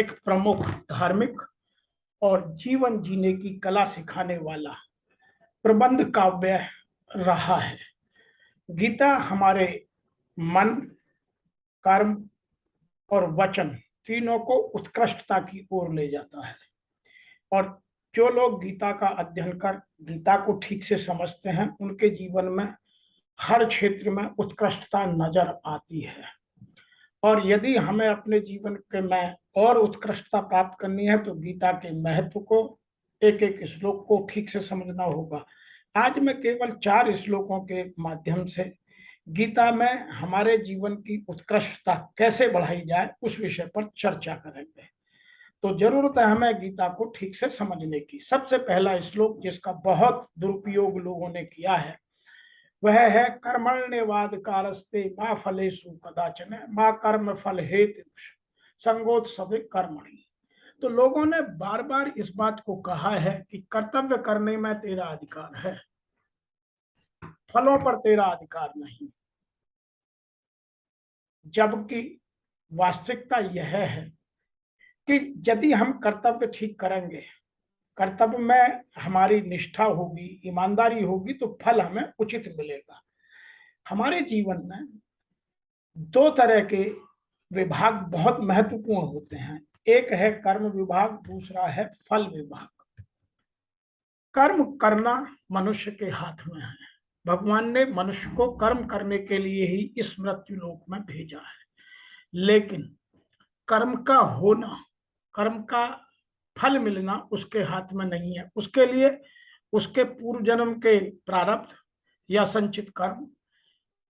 एक प्रमुख धार्मिक और जीवन जीने की कला सिखाने वाला प्रबंध काव्य रहा है। गीता हमारे मन, कर्म और वचन तीनों को उत्कृष्टता की ओर ले जाता है। और जो लोग गीता का अध्ययन कर गीता को ठीक से समझते हैं, उनके जीवन में हर क्षेत्र में उत्कृष्टता नजर आती है। और यदि हमें अपने जीवन के में और उत्कृष्टता प्राप्त करनी है तो गीता के महत्व को, एक एक श्लोक को ठीक से समझना होगा। आज मैं केवल 4 श्लोकों के माध्यम से गीता में हमारे जीवन की उत्कृष्टता कैसे बढ़ाई जाए उस विषय पर चर्चा करेंगे। तो जरूरत है हमें गीता को ठीक से समझने की। सबसे पहला श्लोक जिसका बहुत दुरुपयोग लोगों ने किया है वह है कर्मण्यवाद कारस्ते माँ फलेषु कदाचन माँ कर्म फल हेतु संगोत्सवे कर्मणि। तो लोगों ने बार बार इस बात को कहा है कि कर्तव्य करने में तेरा अधिकार है, फलों पर तेरा अधिकार नहीं। जबकि वास्तविकता यह है कि यदि हम कर्तव्य ठीक करेंगे, कर्तव्य में हमारी निष्ठा होगी, ईमानदारी होगी, तो फल हमें उचित मिलेगा। हमारे जीवन में 2 तरह के विभाग बहुत महत्वपूर्ण होते हैं। एक है कर्म विभाग, दूसरा है फल विभाग। कर्म करना मनुष्य के हाथ में है। भगवान ने मनुष्य को कर्म करने के लिए ही इस मृत्यु लोक में भेजा है। लेकिन कर्म का होना, कर्म का फल मिलना उसके हाथ में नहीं है। उसके लिए उसके पूर्व जन्म के प्रारब्ध या संचित कर्म,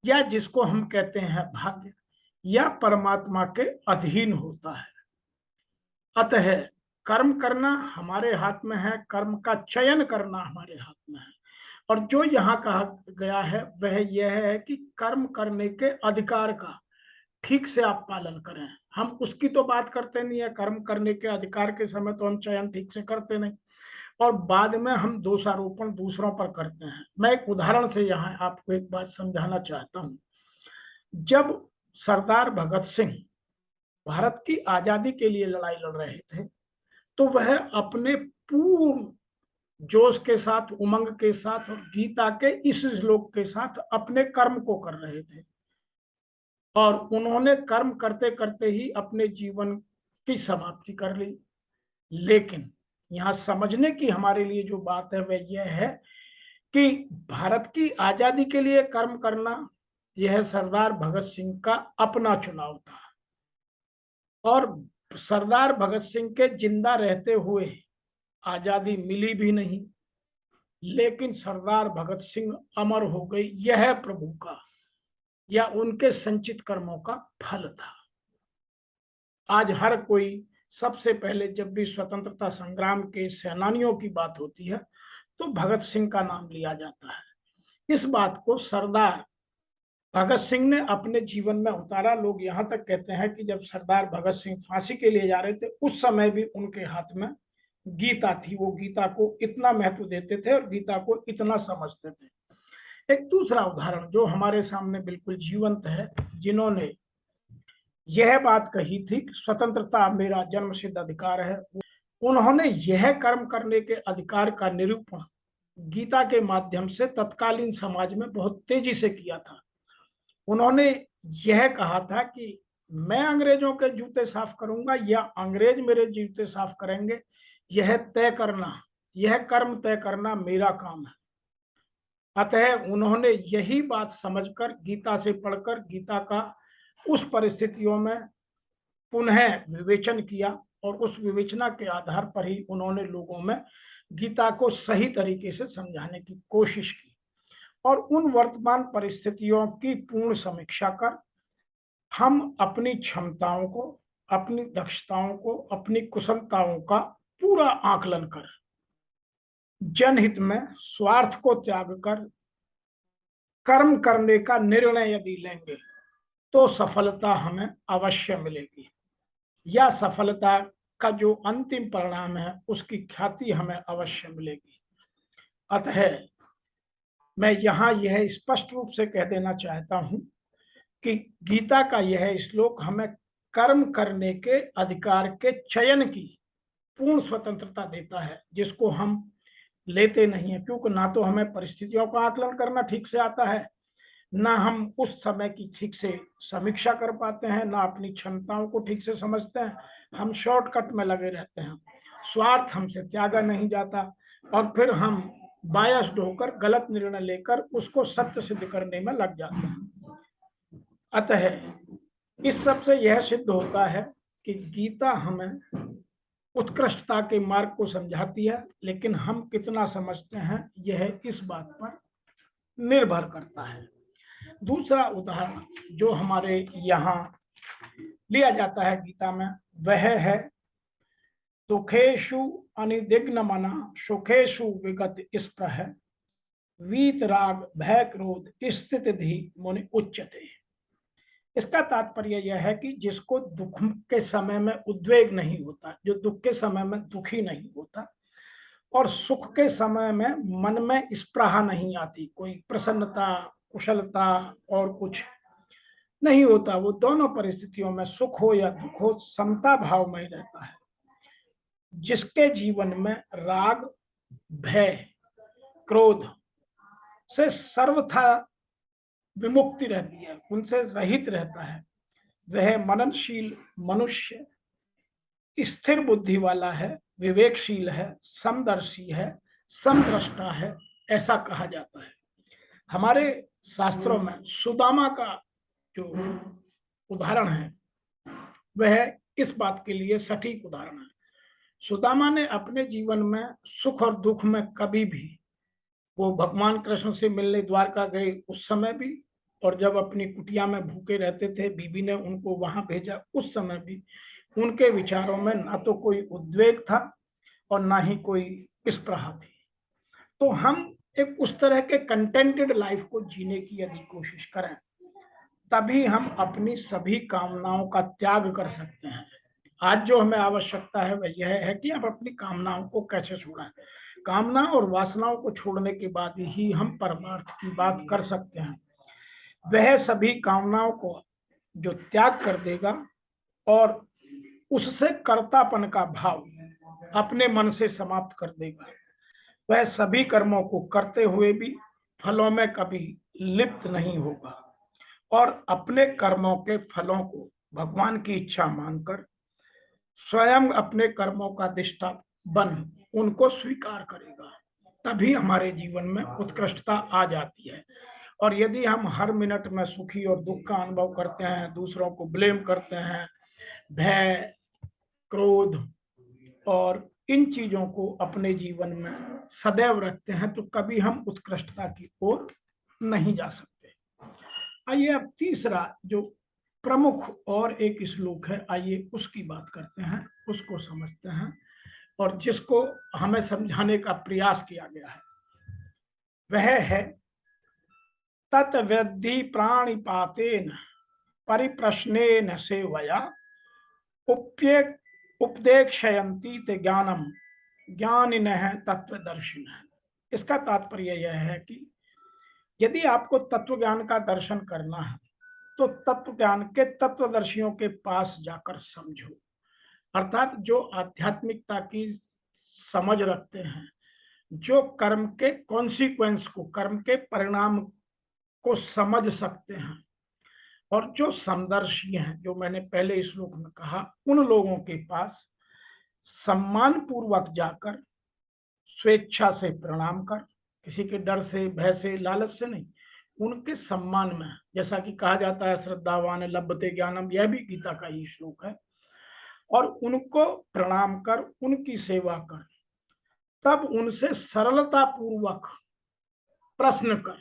या जिसको हम कहते हैं भाग्य, या परमात्मा के अधीन होता है। अतः कर्म करना हमारे हाथ में है, कर्म का चयन करना हमारे हाथ में है। और जो यहाँ कहा गया है वह यह है कि कर्म करने के अधिकार का ठीक से आप पालन करें। हम उसकी तो बात करते नहीं है, कर्म करने के अधिकार के समय तो हम चयन ठीक से करते नहीं, और बाद में हम दोषारोपण दूसरों पर करते हैं। मैं एक उदाहरण से यहाँ आपको एक बात समझाना चाहता हूँ। जब सरदार भगत सिंह भारत की आजादी के लिए लड़ाई लड़ रहे थे तो वह अपने पूर्ण जोश के साथ, उमंग के साथ, गीता के इस श्लोक के साथ अपने कर्म को कर रहे थे। और उन्होंने कर्म करते करते ही अपने जीवन की समाप्ति कर ली। लेकिन यहाँ समझने की हमारे लिए जो बात है वह यह है कि भारत की आजादी के लिए कर्म करना यह सरदार भगत सिंह का अपना चुनाव था। और सरदार भगत सिंह के जिंदा रहते हुए आजादी मिली भी नहीं, लेकिन सरदार भगत सिंह अमर हो गई। यह प्रभु का या उनके संचित कर्मों का फल था। आज हर कोई सबसे पहले जब भी स्वतंत्रता संग्राम के सेनानियों की बात होती है तो भगत सिंह का नाम लिया जाता है। इस बात को सरदार भगत सिंह ने अपने जीवन में उतारा। लोग यहाँ तक कहते हैं कि जब सरदार भगत सिंह फांसी के लिए जा रहे थे उस समय भी उनके हाथ में गीता थी। वो गीता को इतना महत्व देते थे और गीता को इतना समझते थे। एक दूसरा उदाहरण जो हमारे सामने बिल्कुल जीवंत है, जिन्होंने यह बात कही थी कि स्वतंत्रता मेरा जन्मसिद्ध अधिकार है, उन्होंने यह कर्म करने के अधिकार का निरूपण गीता के माध्यम से तत्कालीन समाज में बहुत तेजी से किया था। उन्होंने यह कहा था कि मैं अंग्रेजों के जूते साफ करूंगा या अंग्रेज मेरे जूते साफ करेंगे, यह तय करना, यह कर्म तय करना मेरा काम है। अतः उन्होंने यही बात समझकर गीता से पढ़कर गीता का उस परिस्थितियों में पुनः विवेचन किया और उस विवेचना के आधार पर ही उन्होंने लोगों में गीता को सही तरीके से समझाने की कोशिश की। और उन वर्तमान परिस्थितियों की पूर्ण समीक्षा कर हम अपनी क्षमताओं को, अपनी दक्षताओं को, अपनी कुशलताओं का पूरा आकलन कर जनहित में स्वार्थ को त्याग कर कर्म करने का निर्णय यदि लेंगे तो सफलता हमें अवश्य मिलेगी, या सफलता का जो अंतिम परिणाम है उसकी ख्याति हमें अवश्य मिलेगी। अतः मैं यहाँ यह स्पष्ट रूप से कह देना चाहता हूं कि गीता का यह श्लोक हमें कर्म करने के अधिकार के चयन की पूर्ण स्वतंत्रता देता है, जिसको हम लेते नहीं है, क्योंकि ना तो हमें परिस्थितियों का आकलन करना ठीक से आता है, ना हम उस समय की ठीक से समीक्षा कर पाते हैं, ना अपनी क्षमताओं को ठीक से समझते हैं। हम शॉर्टकट में लगे रहते हैं, स्वार्थ हमसे त्यागा नहीं जाता, और फिर हम बायस्ड होकर गलत निर्णय लेकर उसको सत्य सिद्ध करने में लग जाते हैं। अतः इस सब से यह सिद्ध होता है कि गीता हमें उत्कृष्टता के मार्ग को समझाती है, लेकिन हम कितना समझते हैं यह इस बात पर निर्भर करता है। दूसरा उदाहरण जो हमारे यहाँ लिया जाता है गीता में, वह है दुखेशु अनिदिग्न मना सुखेशु विगत स्पृह वीतराग भय क्रोध स्थिति मुनि उच्चते। इसका तात्पर्य यह है कि जिसको दुख के समय में उद्वेग नहीं होता, जो दुख के समय में दुखी नहीं होता, और सुख के समय में मन में स्पृहा नहीं आती, कोई प्रसन्नता कुशलता और कुछ नहीं होता, वो दोनों परिस्थितियों में सुख हो या दुख हो समता भाव में रहता है, जिसके जीवन में राग भय क्रोध से सर्वथा विमुक्ति रहती है, उनसे रहित रहता है, वह मननशील मनुष्य स्थिर बुद्धि वाला है, विवेकशील है, समदर्शी है, समदृष्टा है, ऐसा कहा जाता है। हमारे शास्त्रों में सुदामा का जो उदाहरण है वह इस बात के लिए सटीक उदाहरण है। सुदामा ने अपने जीवन में सुख और दुख में कभी भी, वो भगवान कृष्ण से मिलने द्वारका गए उस समय भी, और जब अपनी कुटिया में भूखे रहते थे बीबी ने उनको वहां भेजा उस समय भी, उनके विचारों में ना तो कोई उद्वेग था और ना ही कोई स्पृहा थी। तो हम एक उस तरह के कंटेंटेड लाइफ को जीने की यदि कोशिश करें, तभी हम अपनी सभी कामनाओं का त्याग कर सकते हैं। आज जो हमें आवश्यकता है वह यह है कि हम अपनी कामनाओं को कैसे छोड़ें। कामना और वासनाओं को छोड़ने के बाद ही हम परमार्थ की बात कर सकते हैं। वह सभी कामनाओं को जो त्याग कर देगा और उससे कर्तापन का भाव अपने मन से समाप्त कर देगा, वह सभी कर्मों को करते हुए भी फलों में कभी लिप्त नहीं होगा और अपने कर्मों के फलों को भगवान की इच्छा मानकर स्वयं अपने कर्मों का दिष्टा बन उनको स्वीकार करेगा। तभी हमारे जीवन में उत्कृष्टता आ जाती है। और यदि हम हर मिनट में सुखी और दुख का अनुभव करते हैं, दूसरों को ब्लेम करते हैं, भय क्रोध और इन चीजों को अपने जीवन में सदैव रखते हैं, तो कभी हम उत्कृष्टता की ओर नहीं जा सकते। आइए अब तीसरा जो प्रमुख और एक श्लोक है, आइए उसकी बात करते हैं, उसको समझते हैं और जिसको हमें समझाने का प्रयास किया गया है वह है तत्वद्धि प्राणिपातेन परिप्रश्नेन सेवया उपदेक्षयन्ति ते ज्ञानम ज्ञानिनः तत्वदर्शिनः। इसका तात्पर्य यह है कि यदि आपको तत्व ज्ञान का दर्शन करना है तो तत्व ज्ञान के तत्वदर्शियों के पास जाकर समझो, अर्थात जो आध्यात्मिकता की समझ रखते हैं, जो कर्म के कॉन्सिक्वेंस को, कर्म के परिणाम को समझ सकते हैं, और जो समदर्शी हैं, जो मैंने पहले श्लोक में कहा, उन लोगों के पास सम्मान पूर्वक जाकर स्वेच्छा से प्रणाम कर, किसी के डर से भय से लालच से नहीं, उनके सम्मान में, जैसा कि कहा जाता है श्रद्धावान लभते ज्ञानम, यह भी गीता का ही श्लोक है, और उनको प्रणाम कर उनकी सेवा कर, तब उनसे सरलता पूर्वक प्रश्न कर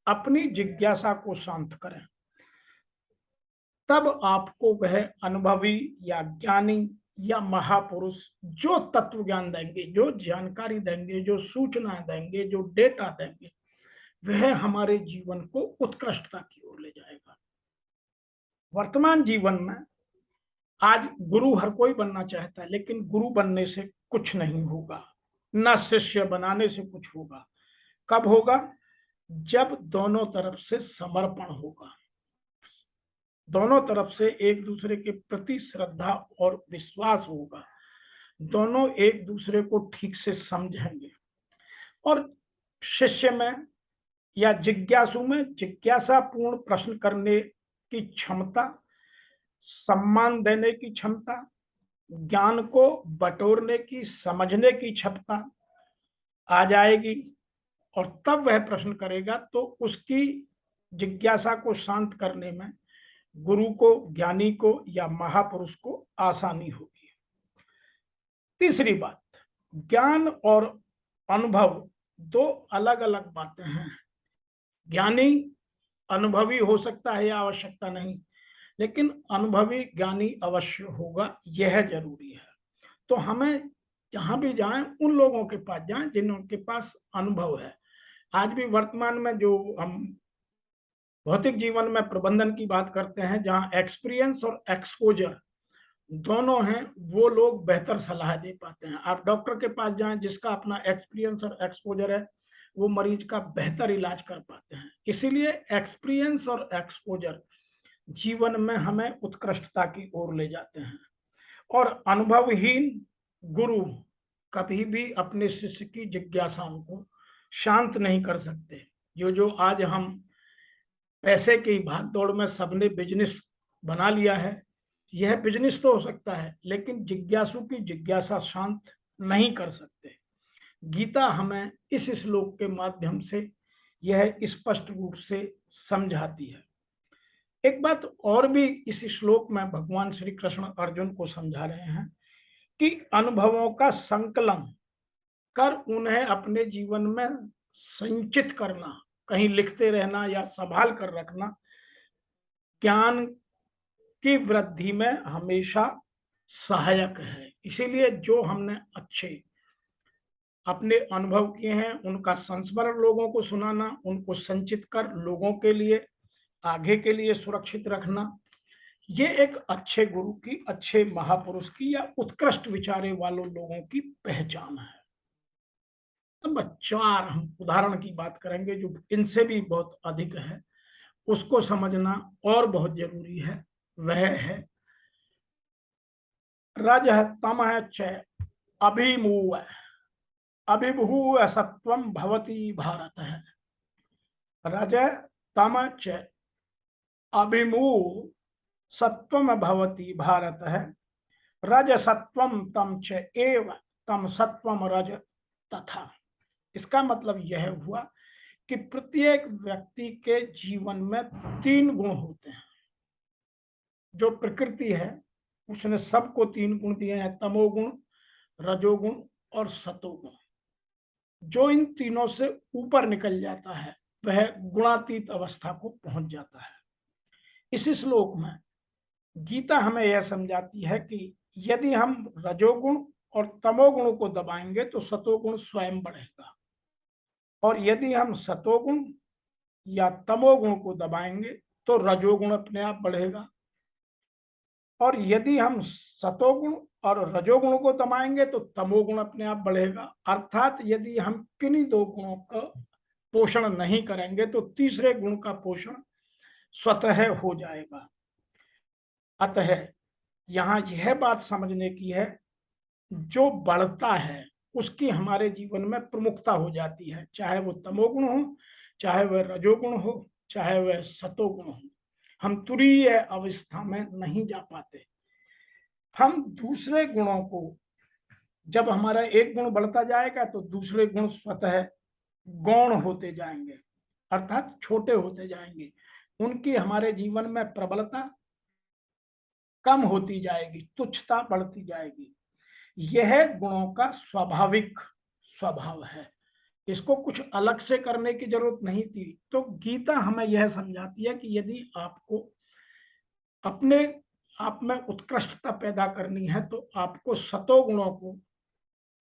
अपनी जिज्ञासा को शांत करें, तब आपको वह अनुभवी या ज्ञानी या महापुरुष जो तत्व ज्ञान देंगे, जो जानकारी देंगे, जो सूचना देंगे, जो डेटा देंगे, वह हमारे जीवन को उत्कृष्टता की ओर ले जाएगा। वर्तमान जीवन में आज गुरु हर कोई बनना चाहता है, लेकिन गुरु बनने से कुछ नहीं होगा, न शिष्य बनाने से कुछ होगा। कब होगा? जब दोनों तरफ से समर्पण होगा। दोनों तरफ से एक दूसरे के प्रति श्रद्धा और विश्वास होगा, दोनों एक दूसरे को ठीक से समझेंगे। और शिष्य में या जिज्ञासु में जिज्ञासापूर्ण प्रश्न करने की क्षमता, सम्मान देने की क्षमता, ज्ञान को बटोरने की, समझने की क्षमता आ जाएगी। और तब वह प्रश्न करेगा तो उसकी जिज्ञासा को शांत करने में गुरु को, ज्ञानी को या महापुरुष को आसानी होगी। तीसरी बात, ज्ञान और अनुभव दो अलग अलग बातें हैं। ज्ञानी अनुभवी हो सकता है या आवश्यकता नहीं, लेकिन अनुभवी ज्ञानी अवश्य होगा, यह जरूरी है। तो हमें जहां भी जाएं उन लोगों के पास जाएं जिनके पास अनुभव है। आज भी वर्तमान में जो हम भौतिक जीवन में प्रबंधन की बात करते हैं, जहां एक्सपीरियंस और एक्सपोजर दोनों हैं, वो लोग बेहतर सलाह दे पाते हैं। आप डॉक्टर के पास जाएं जिसका अपना एक्सपीरियंस और एक्सपोजर है, वो मरीज का बेहतर इलाज कर पाते हैं। इसीलिए एक्सपीरियंस और एक्सपोजर जीवन में हमें उत्कृष्टता की ओर ले जाते हैं। और अनुभवहीन गुरु कभी भी अपने शिष्य की जिज्ञासाओं को शांत नहीं कर सकते। जो आज हम पैसे की भागदौड़ में सबने बिजनेस बना लिया है, यह बिजनेस तो हो सकता है, लेकिन जिज्ञासु की जिज्ञासा शांत नहीं कर सकते। गीता हमें इस श्लोक के माध्यम से यह स्पष्ट रूप से समझाती है। एक बात और भी इस श्लोक में भगवान श्री कृष्ण अर्जुन को समझा रहे हैं कि अनुभवों का संकलन कर उन्हें अपने जीवन में संचित करना, कहीं लिखते रहना या संभाल कर रखना, ज्ञान की वृद्धि में हमेशा सहायक है। इसीलिए जो हमने अच्छे अपने अनुभव किए हैं उनका संस्मरण लोगों को सुनाना, उनको संचित कर लोगों के लिए, आगे के लिए सुरक्षित रखना, ये एक अच्छे गुरु की, अच्छे महापुरुष की या उत्कृष्ट विचारे वालों लोगों की पहचान है। नंबर 4 हम उदाहरण की बात करेंगे जो इनसे भी बहुत अधिक है, उसको समझना और बहुत जरूरी है। वह है रजः तमः च अभिमूय अभिभूय सत्वं भवति भारत है। रजः तमः च अभिमूय सत्वम भवति भारत है। रज सत्वम तम च एव तम सत्वम रज तथा। इसका मतलब यह हुआ कि प्रत्येक व्यक्ति के जीवन में 3 गुण होते हैं। जो प्रकृति है उसने सबको 3 गुण दिए हैं, तमोगुण, रजोगुण और सतोगुण। जो इन तीनों से ऊपर निकल जाता है वह गुणातीत अवस्था को पहुंच जाता है। इस श्लोक में गीता हमें यह समझाती है कि यदि हम रजोगुण और तमोगुण को दबाएंगे तो सतोगुण स्वयं बढ़ेगा, और यदि हम सतोगुण या तमोगुण को दबाएंगे तो रजोगुण अपने आप बढ़ेगा, और यदि हम सतोगुण और रजोगुण को दबाएंगे तो तमोगुण अपने आप बढ़ेगा। अर्थात यदि हम किन्हीं 2 गुणों का पोषण नहीं करेंगे तो तीसरे गुण का पोषण स्वतः हो जाएगा। अतः यहाँ यह बात समझने की है, जो बढ़ता है उसकी हमारे जीवन में प्रमुखता हो जाती है, चाहे वो तमोगुण हो, चाहे वह रजोगुण हो, चाहे वह सतोगुण हो। हम तुरीय अवस्था में नहीं जा पाते। हम दूसरे गुणों को, जब हमारा एक गुण बढ़ता जाएगा तो दूसरे गुण स्वतः गौण होते जाएंगे, अर्थात छोटे होते जाएंगे। उनकी हमारे जीवन में प्रबलता कम होती जाएगी, तुच्छता बढ़ती जाएगी। यह गुणों का स्वाभाविक स्वभाव है, इसको कुछ अलग से करने की जरूरत नहीं थी। तो गीता हमें यह समझाती है कि यदि आपको अपने आप में उत्कृष्टता पैदा करनी है तो आपको सतोगुणों को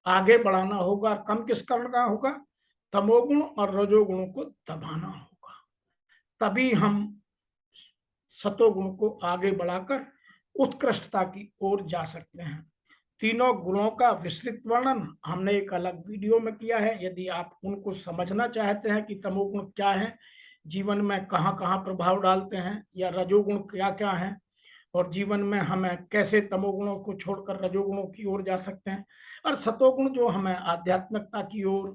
आगे बढ़ाना होगा। कम किस करना होगा? तमोगुण और रजोगुणों को दबाना होगा, तभी हम सतोगुण को आगे बढ़ाकर उत्कृष्टता की ओर जा सकते हैं। तीनों गुणों का विस्तृत वर्णन हमने एक अलग वीडियो में किया है। यदि आप उनको समझना चाहते हैं कि तमोगुण क्या है जीवन में कहाँ कहाँ प्रभाव डालते हैं, या रजोगुण क्या क्या है, और जीवन में हमें कैसे तमोगुणों को छोड़कर रजोगुणों की ओर जा सकते हैं, और सतोगुण जो हमें आध्यात्मिकता की ओर,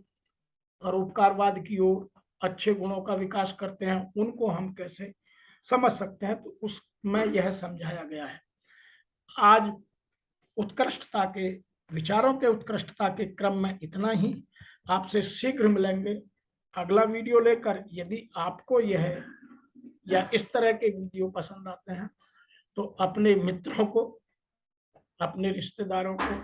परोपकारवाद की ओर, अच्छे गुणों का विकास करते हैं, उनको हम कैसे समझ सकते हैं, तो उसमें यह समझाया गया है। आज उत्कृष्टता के विचारों के उत्कृष्टता के क्रम में इतना ही। आपसे शीघ्र मिलेंगे अगला वीडियो लेकर। यदि आपको यह या इस तरह के वीडियो पसंद आते हैं तो अपने मित्रों को, अपने रिश्तेदारों को